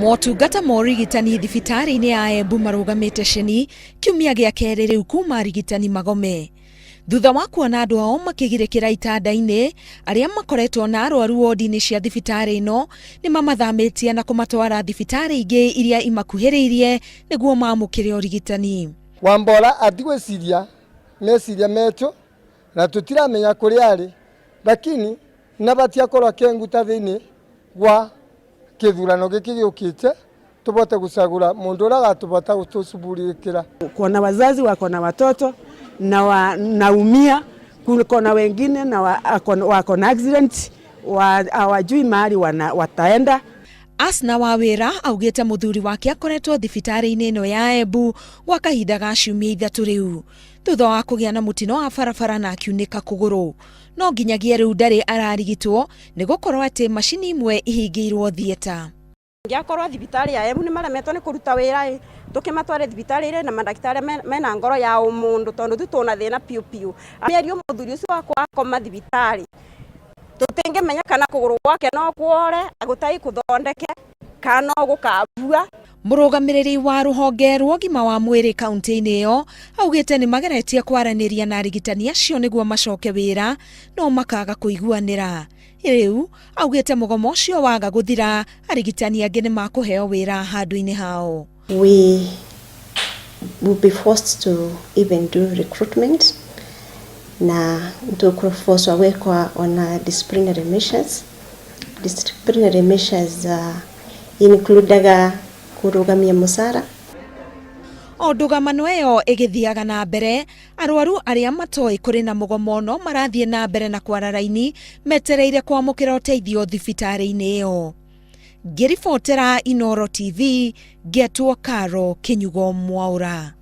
Motungata ma ũrigitani thibitarĩ-inĩ ya Embu marugamĩte ceni kiumia gĩa kerĩ rĩu kuma arigitani magome. Thutha wa kuona andũ ao makĩgirĩkĩra itanda-inĩ, arĩa makoretwo na arwaru wodi-inĩ cia thibitarĩ ĩno nĩ mamathamĩtie na kũmatwara thibitarĩ ingĩ iria imakuhĩrĩirie nĩguo maamũkĩre ũrigitani. Wambora atigwĩciria meciria metũ na tũtiramenya kũrĩa arĩ, lakini nabatia korwo akĩnguta thĩinĩ wa kĩthurano gĩkĩ gĩũkĩte tubote gũcagũra mũndũ ũrĩa agatũbota gũtũcughulikia. Kuna wazazi wako na watoto na naumia, kuna wengine na wako na accident, hawajui mahali wataenda. Asna Wawĩra augĩte mũthuri wake akoretwo thibitarĩ-inĩ ĩno ya Embu gwa kahinda ga ciumia ithatũ rĩu thutha wa kũgĩa na mũtino wa barabara na akiunĩka kũgũrũ, no nginyagia rĩu ndarĩ ararigitwo nĩ gũkorwo atĩ macini imwe ihingĩirwo thieta. Ngĩakorwo thibitarĩ ya Embu nĩ maremetwo nĩ kũruta wĩra tũkĩmatware thibitarĩ ĩrĩ na mandagĩtarĩ mena ngoro ya ũmũndũ tondũ tũtona thĩna piũ piũ. Mĩario mũthuri ũcio wakwa akoma thibitarĩ, tũtingĩmenya kana kũgũrũ gwake no kuore agũtai kũthondeke kana no gũkambua. Mũrũgamĩrĩri wa rũhonge rwa ũgima wa mwĩrĩ kaunti-inĩ ĩyo augĩte nĩ mageretie kwaranĩria na arigitani acio nĩguo macoke wĩra no makaga kũiguanĩra. Rĩu augĩte mũgomo ũcio waga gũthira, arigitani angĩ nĩ makũheo wĩra handũ-inĩ hao. We will be forced to even do recruitment na tũkũforce gwĩkwa on disciplinary measures. Disciplinary measures includaga kũrũgamia mũcara. O ndũgamano ĩyo ĩgĩthiaga na mbere, arwaru arĩa matoĩ kũrĩ na mũgomo no marathiĩ na mbere na kwara raini metereire kwamũkĩra ũteithio thibitarĩ-inĩ ĩyo. Ngĩribotera Inooro TV, Getwo Karo, Kinyugo Mwaura.